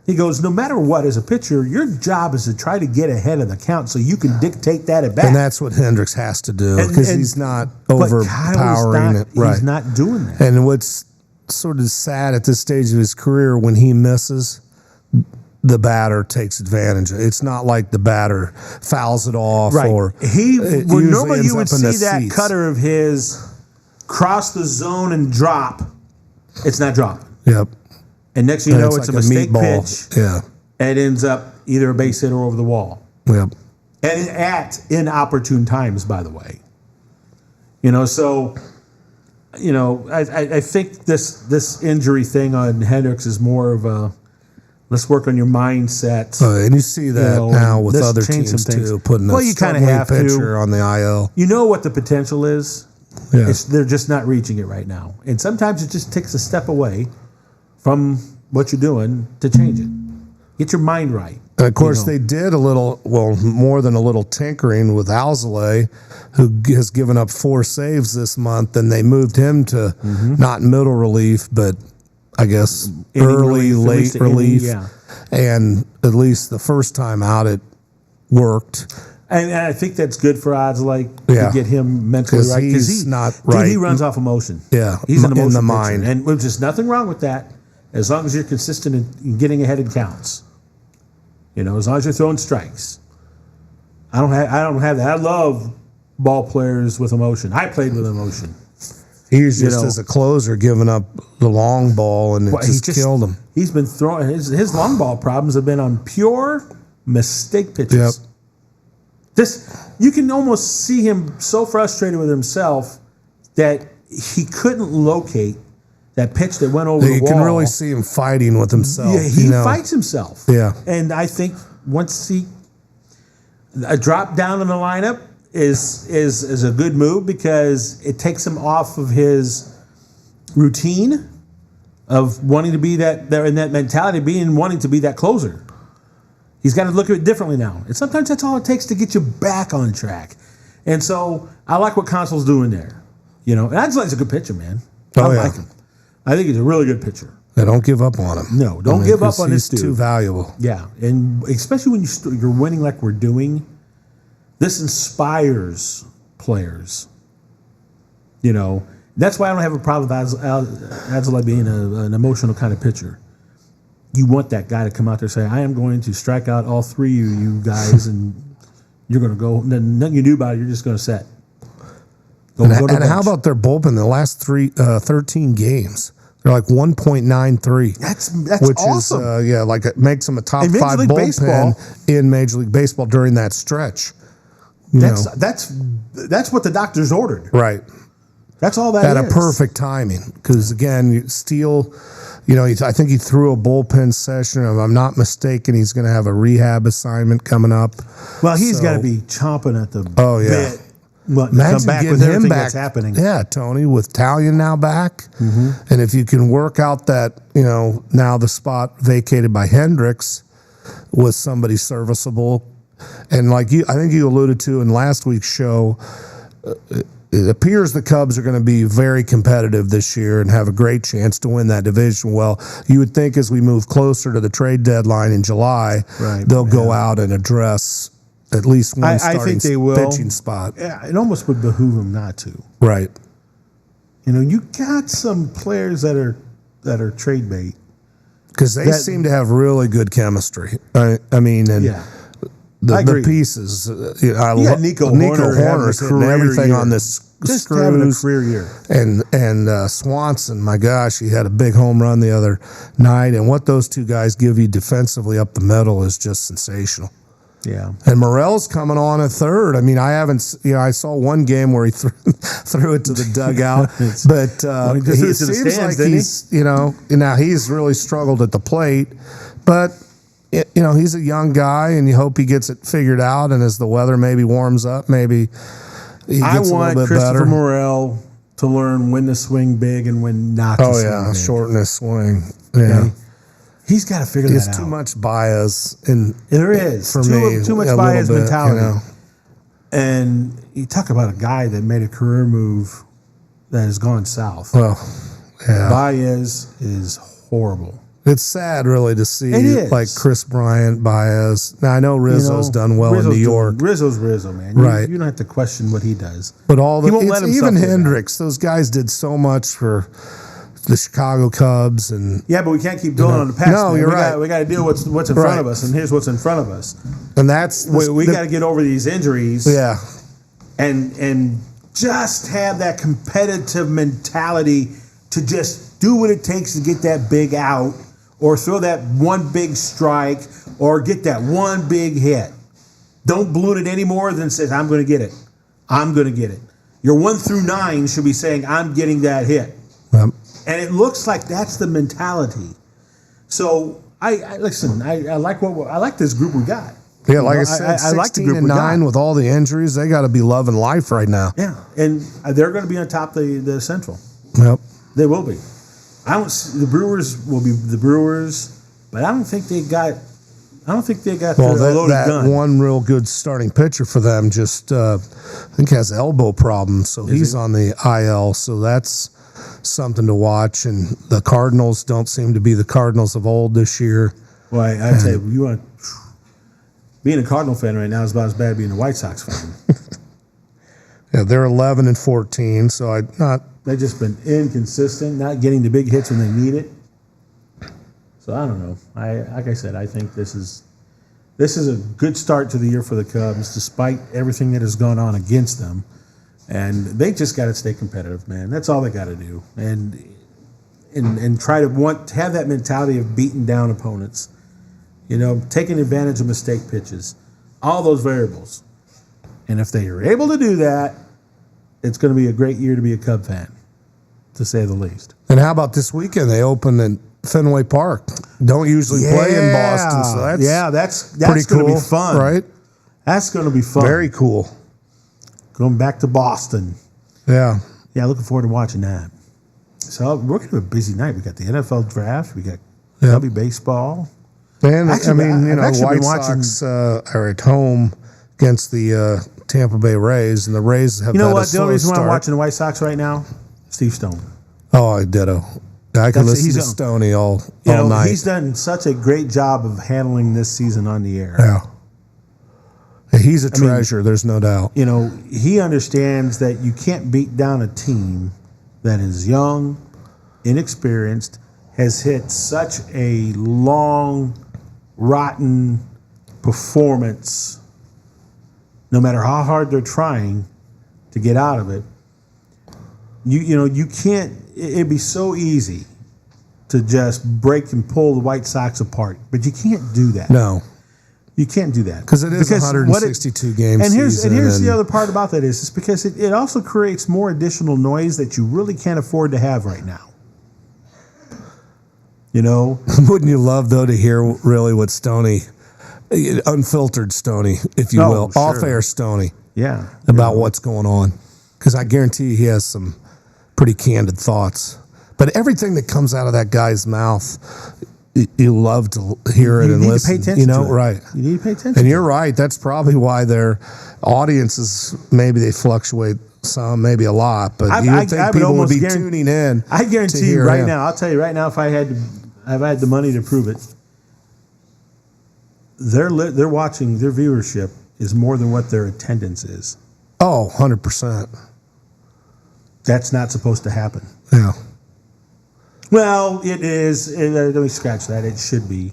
Speaker 1: He goes, no matter what, as a pitcher, your job is to try to get ahead of the count so you can dictate that at bat.
Speaker 2: And that's what Hendricks has to do, because he's not overpowering it. Right.
Speaker 1: He's not doing that.
Speaker 2: And what's sort of sad at this stage of his career, when he misses, the batter takes advantage. It's not like the batter fouls it off.
Speaker 1: Right.
Speaker 2: Or
Speaker 1: normally you would see that cutter of his cross the zone and drop. It's not dropping.
Speaker 2: Yep.
Speaker 1: And next thing you know, it's a mistake pitch.
Speaker 2: Yeah.
Speaker 1: And it ends up either a base hit or over the wall.
Speaker 2: Yep.
Speaker 1: And at inopportune times, by the way. I think this injury thing on Hendricks is more of a let's work on your mindset.
Speaker 2: And you see that now with other teams too, putting a struggling pitcher on the IL.
Speaker 1: You know what the potential is?
Speaker 2: Yeah.
Speaker 1: They're just not reaching it right now. And sometimes it just takes a step away from what you're doing to change it. Get your mind right.
Speaker 2: And of course, they did more than a little tinkering with Alzolay, who has given up 4 saves this month, and they moved him to not middle relief, but I guess late relief. And at least the first time out, it worked.
Speaker 1: And I think that's good for Alzolay to get him mentally right.
Speaker 2: Because he's not right.
Speaker 1: Dude, he runs off emotion.
Speaker 2: Yeah,
Speaker 1: he's an emotion
Speaker 2: in the
Speaker 1: pitcher.
Speaker 2: mind.
Speaker 1: And there's just nothing wrong with that, as long as you're consistent in getting ahead in counts. As long as you're throwing strikes. I don't have that. I love ball players with emotion. I played with emotion.
Speaker 2: He's just as a closer giving up the long ball, and it just killed him.
Speaker 1: He's been throwing his long ball problems have been on pure mistake pitches.
Speaker 2: Yep.
Speaker 1: You can almost see him so frustrated with himself that he couldn't locate that pitch that went over the wall.
Speaker 2: You can really see him fighting with himself.
Speaker 1: Yeah, he fights himself.
Speaker 2: Yeah.
Speaker 1: And I think once a drop down in the lineup is a good move, because it takes him off of his routine of wanting to be that, in that mentality, wanting to be that closer. He's got to look at it differently now. And sometimes that's all it takes to get you back on track. And so I like what Consol's doing there. You know, and Angelin's a good pitcher, man. I like him. I think he's a really good pitcher.
Speaker 2: Yeah, don't give up on him.
Speaker 1: No, don't give up on this dude.
Speaker 2: He's too valuable.
Speaker 1: Yeah, and especially when you're winning like we're doing, this inspires players. You know, that's why I don't have a problem with Angelin being an emotional kind of pitcher. You want that guy to come out there and say, I am going to strike out all three of you guys, and you're going to go. Nothing you do about it, you're just going to set.
Speaker 2: And how about their bullpen? The last 13 games, they're like 1.93.
Speaker 1: That's
Speaker 2: which
Speaker 1: awesome.
Speaker 2: Is like it makes them a top 5 bullpen in Major League Baseball during that stretch.
Speaker 1: That's what the doctors ordered.
Speaker 2: Right.
Speaker 1: That's all that is.
Speaker 2: At a perfect timing, because again, Steele, I think he threw a bullpen session. If I'm not mistaken, he's going to have a rehab assignment coming up.
Speaker 1: Well, he's got to be chomping at the bit.
Speaker 2: Imagine
Speaker 1: come back
Speaker 2: getting
Speaker 1: with everything
Speaker 2: him back.
Speaker 1: That's happening.
Speaker 2: Yeah, Tony, with Talion now back, and if you can work out that, now the spot vacated by Hendricks with somebody serviceable, and I think you alluded to in last week's show, it appears the Cubs are going to be very competitive this year and have a great chance to win that division. Well, you would think as we move closer to the trade deadline in July, they'll go out and address at least one starting pitching spot.
Speaker 1: Yeah, it almost would behoove them not to.
Speaker 2: Right.
Speaker 1: You got some players that are trade bait.
Speaker 2: Because they seem to have really good chemistry. The pieces.
Speaker 1: Nico
Speaker 2: Horner's hitting everything on this
Speaker 1: just
Speaker 2: screws.
Speaker 1: Having a career year.
Speaker 2: And Swanson, my gosh, he had a big home run the other night. And what those two guys give you defensively up the middle is just sensational.
Speaker 1: Yeah.
Speaker 2: And Morel's coming on at third. I mean, I haven't, I saw one game where he threw it to the dugout, but he seems like he's, now he's really struggled at the plate, but he's a young guy and you hope he gets it figured out. And as the weather maybe warms up, maybe he gets a little bit
Speaker 1: Christopher
Speaker 2: better.
Speaker 1: Morel to learn when to swing big and when not to swing big.
Speaker 2: Shorten his swing. Yeah.
Speaker 1: Okay. He's got to figure that out.
Speaker 2: There's too much bias
Speaker 1: there is
Speaker 2: for me.
Speaker 1: Too much bias mentality. And you talk about a guy that made a career move that has gone south.
Speaker 2: Well, yeah.
Speaker 1: Baez is horrible.
Speaker 2: It's sad, really, to see like Chris Bryant, Baez. Now I know Rizzo's done well in New York.
Speaker 1: Rizzo's Rizzo, man.
Speaker 2: Right.
Speaker 1: You don't have to question what he does.
Speaker 2: But even
Speaker 1: do
Speaker 2: Hendricks, those guys did so much for the Chicago Cubs, and
Speaker 1: but we can't keep dwelling on the past.
Speaker 2: No, you're right.
Speaker 1: We got to deal with what's in front of us, and here's what's in front of us.
Speaker 2: And that's
Speaker 1: we got to get over these injuries.
Speaker 2: Yeah,
Speaker 1: and just have that competitive mentality to just do what it takes to get that big out, or throw that one big strike, or get that one big hit. Don't balloon it any more than says, I'm going to get it. I'm going to get it. Your 1 through 9 should be saying, I'm getting that hit.
Speaker 2: Yep.
Speaker 1: And it looks like that's the mentality. So I listen. I like this group we got.
Speaker 2: Yeah, like I said, 16-9 with all the injuries, they got to be loving life right now.
Speaker 1: Yeah, and they're going to be on top of the Central.
Speaker 2: Yep,
Speaker 1: they will be. The Brewers will be the Brewers, but I don't think they got.
Speaker 2: That one real good starting pitcher for them just I think has elbow problems, so he's on the IL. So that's something to watch. And the Cardinals don't seem to be the Cardinals of old this year.
Speaker 1: Well, I tell you, being a Cardinal fan right now is about as bad as being a White Sox fan.
Speaker 2: Yeah, they're 11-14, so
Speaker 1: they've just been inconsistent, not getting the big hits when they need it. So I don't know. Like I said, I think this is a good start to the year for the Cubs, despite everything that has gone on against them. And they just got to stay competitive, man. That's all they got to do, and try to have that mentality of beating down opponents. Taking advantage of mistake pitches, all those variables. And if they are able to do that, it's going to be a great year to be a Cub fan, to say the least.
Speaker 2: And how about this weekend? They open in Fenway Park. Don't usually play in Boston, so that's pretty cool.
Speaker 1: Going to be fun,
Speaker 2: right?
Speaker 1: That's going to be fun.
Speaker 2: Very cool.
Speaker 1: Going back to Boston.
Speaker 2: Yeah.
Speaker 1: Yeah, looking forward to watching that. So we're going to have a busy night. We got the NFL draft. We got Cubby baseball.
Speaker 2: And
Speaker 1: Actually,
Speaker 2: the White Sox are at home against the Tampa Bay Rays, and the Rays have.
Speaker 1: You know what? The only reason why I'm watching the White Sox right now, Steve Stone.
Speaker 2: Oh, I ditto. I can listen to Stoney all night.
Speaker 1: He's done such a great job of handling this season on the air.
Speaker 2: Yeah. He's a treasure, there's no doubt.
Speaker 1: He understands that you can't beat down a team that is young, inexperienced, has hit such a long, rotten performance, no matter how hard they're trying to get out of it. You can't. It'd be so easy to just break and pull the White Sox apart, but you can't do that.
Speaker 2: No,
Speaker 1: you can't do that
Speaker 2: because it is 162 games.
Speaker 1: And here's the other part about that is because it also creates more additional noise that you really can't afford to have right now.
Speaker 2: Wouldn't you love though to hear really what Stoney, unfiltered Stoney, if you will,
Speaker 1: sure.
Speaker 2: off air Stoney,
Speaker 1: about
Speaker 2: what's going on? Because I guarantee he has some pretty candid thoughts. But everything that comes out of that guy's mouth, you love to hear it and listen.
Speaker 1: You need to pay attention to it.
Speaker 2: Right.
Speaker 1: You need to pay attention.
Speaker 2: And you're right. That's probably why their audiences, maybe they fluctuate some, maybe a lot. But you would think people would be tuning in.
Speaker 1: I guarantee you right now, I'll tell you right now, if I had the money to prove it, they're watching, their viewership is more than what their attendance is.
Speaker 2: Oh, 100%.
Speaker 1: That's not supposed to happen.
Speaker 2: Yeah.
Speaker 1: Well, it is. Let me scratch that. It should be.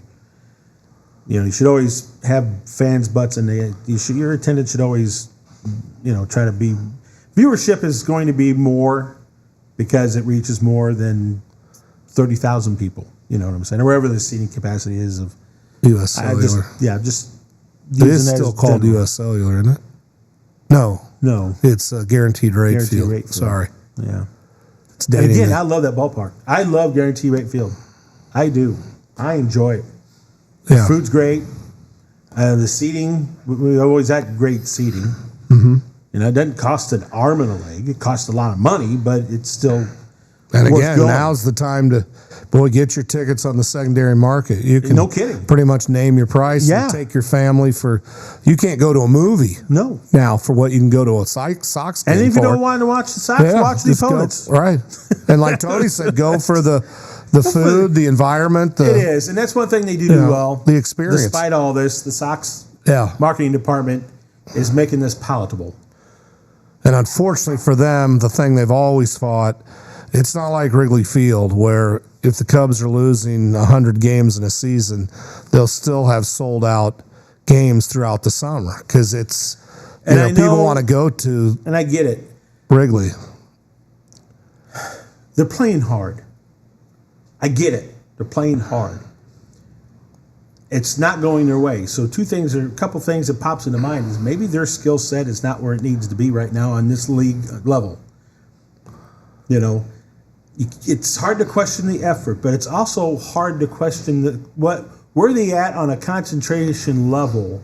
Speaker 1: You should always have fans' butts in your attendance should always, try to be. Viewership is going to be more because it reaches more than 30,000 people. You know what I'm saying? Or wherever the seating capacity is of
Speaker 2: U.S. Cellular.
Speaker 1: Just.
Speaker 2: It is still called U.S. Cellular, isn't it? No. It's a guaranteed rate field. Sorry.
Speaker 1: Yeah.
Speaker 2: It's dating.
Speaker 1: And again, I love that ballpark. I love guaranteed rate field. I do. I enjoy it.
Speaker 2: Yeah.
Speaker 1: The food's great. The seating, we always had great seating.
Speaker 2: Mm-hmm.
Speaker 1: It doesn't cost an arm and a leg. It costs a lot of money, but it's still.
Speaker 2: And again, now's the time to, get your tickets on the secondary market. You can
Speaker 1: no kidding.
Speaker 2: Pretty much name your price and take your family for. You can't go to a movie.
Speaker 1: No.
Speaker 2: Now for what you can go to a Sox game.
Speaker 1: And if you don't want to watch the Sox, watch the opponents.
Speaker 2: Right. And like Tony said, go for the food, the environment.
Speaker 1: It is, and that's one thing they do well.
Speaker 2: The experience.
Speaker 1: Despite all this, the Sox marketing department is making this palatable.
Speaker 2: And unfortunately for them, the thing they've always fought, it's not like Wrigley Field where if the Cubs are losing 100 games in a season, they'll still have sold out games throughout the summer because it's people want to go to.
Speaker 1: And I get it.
Speaker 2: Wrigley.
Speaker 1: They're playing hard. I get it. They're playing hard. It's not going their way. So a couple things that pops into mind is maybe their skill set is not where it needs to be right now on this league level. It's hard to question the effort, but it's also hard to question where they at on a concentration level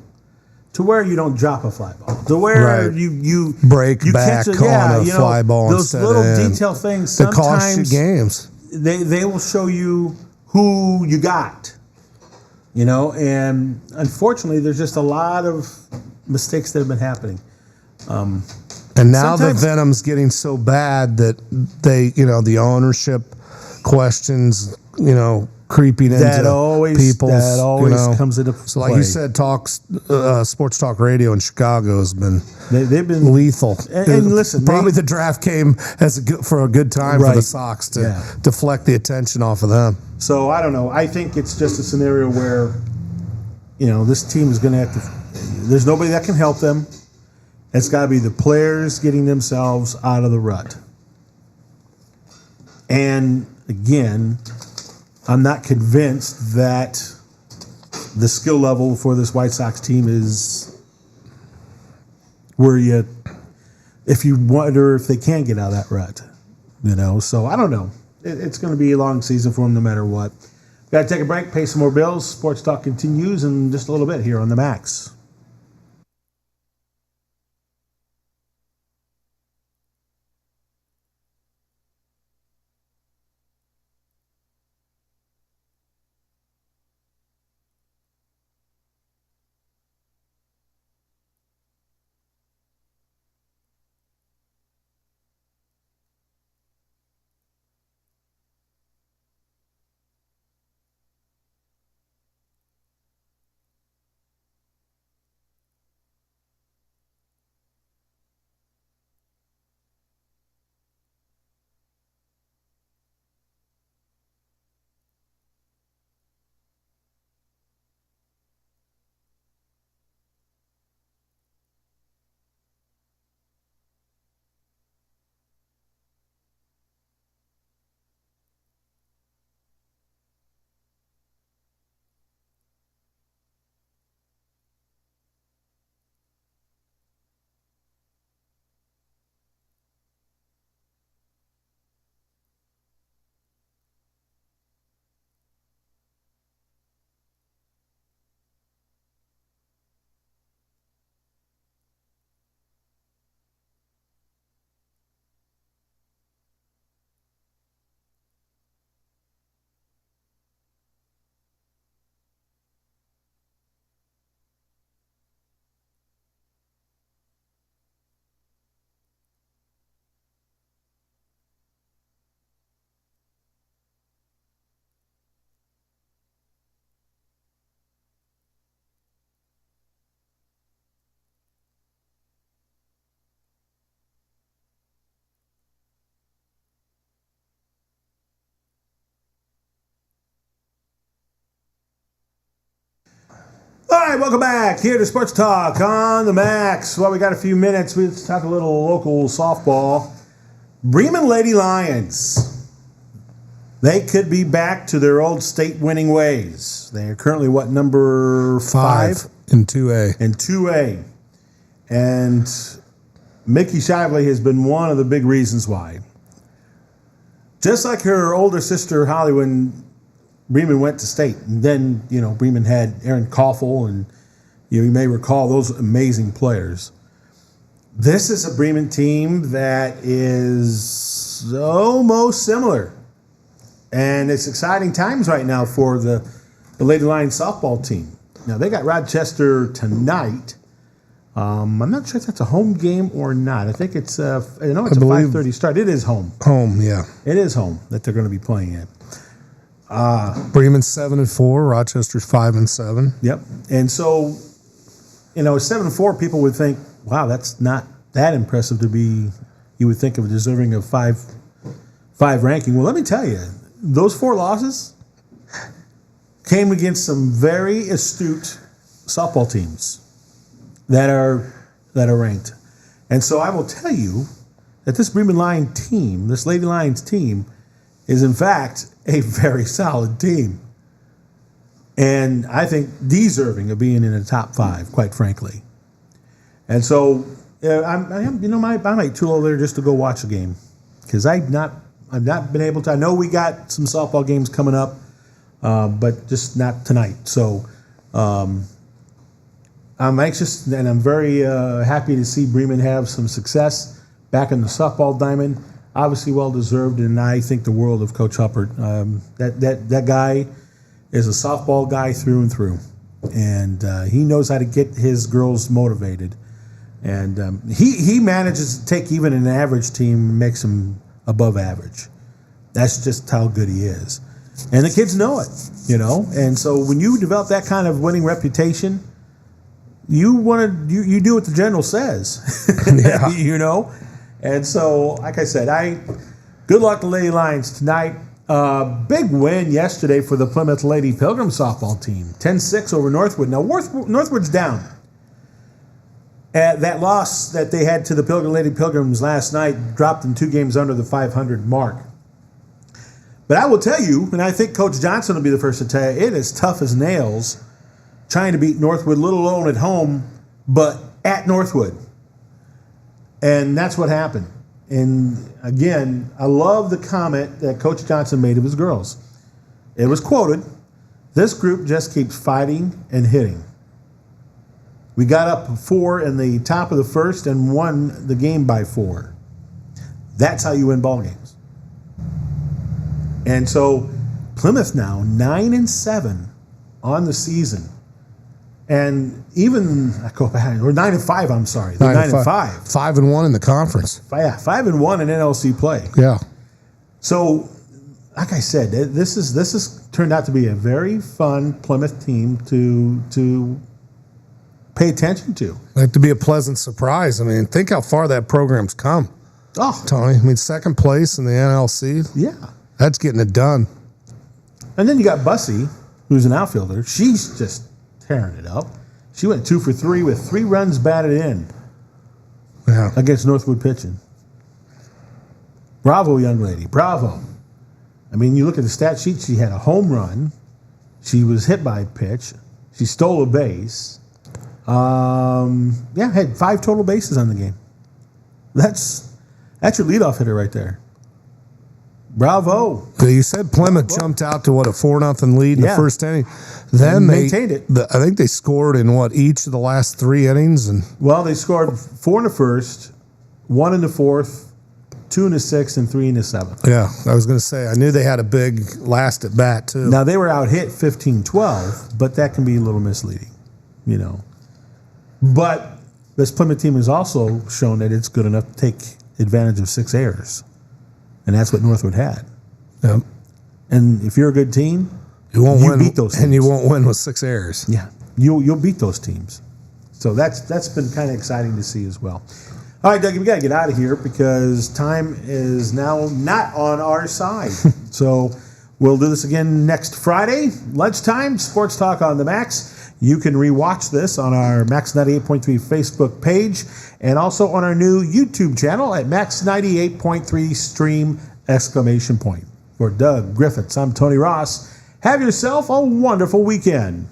Speaker 1: to where you don't drop a fly ball, to where you
Speaker 2: break back
Speaker 1: catch
Speaker 2: on a fly ball.
Speaker 1: Those little detail things
Speaker 2: that cost you games.
Speaker 1: They will show you who you got, and unfortunately, there's just a lot of mistakes that have been happening.
Speaker 2: And now the venom's getting so bad that the ownership questions, creeping into people.
Speaker 1: That always comes into play.
Speaker 2: So like you said, Sports Talk Radio in Chicago has been
Speaker 1: they've been
Speaker 2: lethal.
Speaker 1: And listen,
Speaker 2: probably the draft came for a good time for the Sox to deflect the attention off of them.
Speaker 1: So I don't know. I think it's just a scenario where, this team is going to have to. There's nobody that can help them. It's got to be the players getting themselves out of the rut. And again, I'm not convinced that the skill level for this White Sox team is where if you wonder if they can get out of that rut. So I don't know. It's going to be a long season for them no matter what. Got to take a break, pay some more bills. Sports Talk continues in just a little bit here on the Max. right, welcome back here to Sports Talk on the Max. Well, we got a few minutes. Let's talk a little local softball. Bremen Lady Lions. They could be back to their old state-winning ways. They are currently, number 5?
Speaker 2: In 2A.
Speaker 1: In 2A. And Mickey Shively has been one of the big reasons why. Just like her older sister, Holly, when Bremen went to state. And then, Bremen had Aaron Koffel, and you may recall those amazing players. This is a Bremen team that is almost similar. And it's exciting times right now for the Lady Lions softball team. Now, they got Rochester tonight. I'm not sure if that's a home game or not. I think it's a 5:30 start. It is home.
Speaker 2: Home, yeah.
Speaker 1: It is home that they're going to be playing at.
Speaker 2: Bremen's 7-4, Rochester's 5-7.
Speaker 1: Yep. And so, 7-4, people would think, wow, that's not that impressive to be, you would think of deserving of 5 ranking. Well, let me tell you, those 4 losses came against some very astute softball teams that are ranked. And so I will tell you that this Bremen Lion team, this Lady Lions team, is in fact a very solid team. And I think deserving of being in the top 5, quite frankly. And so I might tool over there just to go watch a game. Because I've not been able to. I know we got some softball games coming up, but just not tonight. So I'm anxious, and I'm very happy to see Bremen have some success back in the softball diamond. Obviously well-deserved, and I think the world of Coach Huppert. That guy is a softball guy through and through, and he knows how to get his girls motivated. And he manages to take even an average team and makes them above average. That's just how good he is. And the kids know it, And so when you develop that kind of winning reputation, you do what the general says,
Speaker 2: Yeah.
Speaker 1: And so, like I said, good luck to Lady Lions tonight. Big win yesterday for the Plymouth Lady Pilgrim softball team, 10-6 over Northwood. Now Northwood's down. That loss that they had to the Lady Pilgrims last night dropped them 2 games under the 500 mark. But I will tell you, and I think Coach Johnson will be the first to tell you, it is tough as nails trying to beat Northwood, let alone at home, but at Northwood. And that's what happened. And again, I love the comment that Coach Johnson made of his girls. It was quoted, "This group just keeps fighting and hitting. We got up 4 in the top of the first and won the game by 4. That's how you win ball games." And so Plymouth now 9-7 on the season. And even, I go back, or 9-5, I'm sorry. They're 9-5.
Speaker 2: 5-1 in the conference.
Speaker 1: Yeah, 5-1 in NLC play.
Speaker 2: Yeah.
Speaker 1: So, like I said, this is turned out to be a very fun Plymouth team to pay attention to.
Speaker 2: Like to be a pleasant surprise. I mean, think how far that program's come.
Speaker 1: Oh,
Speaker 2: Tony, I mean, 2nd place in the NLC.
Speaker 1: yeah.
Speaker 2: That's getting it done.
Speaker 1: And then you got Bussy, who's an outfielder. She's just tearing it up. She went 2 for 3 with 3 runs batted in against Northwood pitching. Bravo, young lady. Bravo. I mean, you look at the stat sheet, she had a home run. She was hit by a pitch. She stole a base. Had 5 total bases on the game. That's your leadoff hitter right there. Bravo.
Speaker 2: You said Plymouth jumped out to, a 4-0 lead in the first inning. Then they
Speaker 1: maintained it.
Speaker 2: I think they scored in, each of the last 3 innings?
Speaker 1: Well, they scored 4 in the first, 1 in the fourth, 2 in the sixth, and 3 in the seventh.
Speaker 2: Yeah, I was going to say, I knew they had a big last at bat, too.
Speaker 1: Now, they were out hit 15-12, but that can be a little misleading, But this Plymouth team has also shown that it's good enough to take advantage of 6 errors. And that's what Northwood had.
Speaker 2: Yep.
Speaker 1: And if you're a good team,
Speaker 2: you won't
Speaker 1: beat those teams.
Speaker 2: And you won't win with 6 errors.
Speaker 1: Yeah, you'll beat those teams. So that's been kind of exciting to see as well. All right, Dougie, we got to get out of here because time is now not on our side. So we'll do this again next Friday, lunchtime, Sports Talk on the Max. You can rewatch this on our Max 98.3 Facebook page and also on our new YouTube channel at Max 98.3 Stream! For Doug Griffiths, I'm Tony Ross. Have yourself a wonderful weekend.